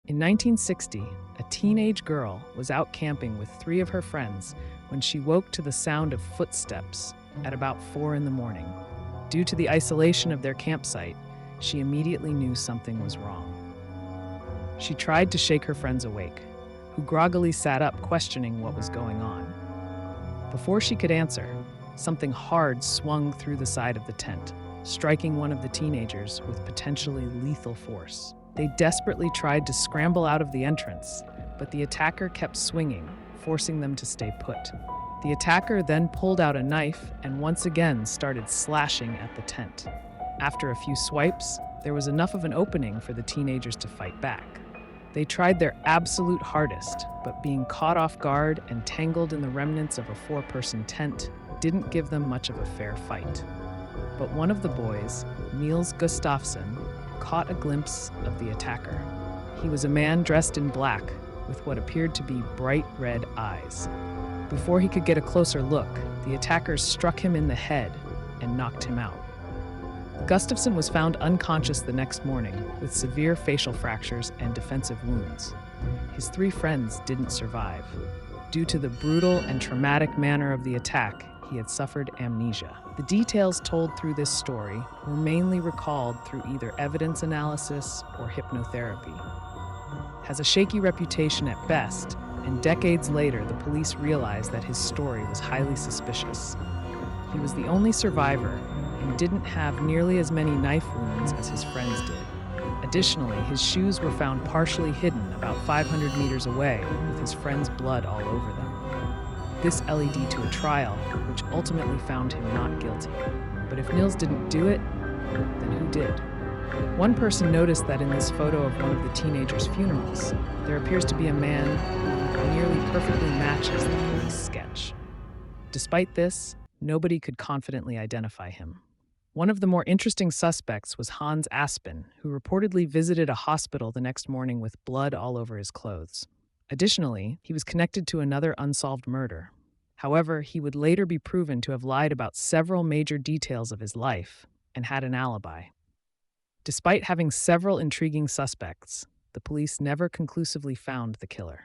In 1960, a teenage girl was out camping with three of her friends when she woke to the sound of footsteps at about 4 in the morning. Due to the isolation of their campsite, she immediately knew something was wrong. She tried to shake her friends awake, who groggily sat up questioning what was going on. Before she could answer, something hard swung through the side of the tent, striking one of the teenagers with potentially lethal force. They desperately tried to scramble out of the entrance, but the attacker kept swinging, forcing them to stay put. The attacker then pulled out a knife and once again started slashing at the tent. After a few swipes, there was enough of an opening for the teenagers to fight back. They tried their absolute hardest, but being caught off guard and tangled in the remnants of a 4-person tent didn't give them much of a fair fight. But one of the boys, Niels Gustafson, caught a glimpse of the attacker. He was a man dressed in black with what appeared to be bright red eyes. Before he could get a closer look, the attackers struck him in the head and knocked him out. Gustafson was found unconscious the next morning with severe facial fractures and defensive wounds. His 3 friends didn't survive. Due to the brutal and traumatic manner of the attack, he had suffered amnesia. The details told through this story were mainly recalled through either evidence analysis or hypnotherapy. Has a shaky reputation at best, and decades later the police realized that his story was highly suspicious. He was the only survivor and didn't have nearly as many knife wounds as his friends did. Additionally, his shoes were found partially hidden about 500 meters away with his friend's blood all over them. This led to a trial, which ultimately found him not guilty. But if Niels didn't do it, then who did? One person noticed that in this photo of one of the teenagers' funerals, there appears to be a man who nearly perfectly matches the police sketch. Despite this, nobody could confidently identify him. One of the more interesting suspects was Hans Aspen, who reportedly visited a hospital the next morning with blood all over his clothes. Additionally, he was connected to another unsolved murder. However, he would later be proven to have lied about several major details of his life and had an alibi. Despite having several intriguing suspects, the police never conclusively found the killer.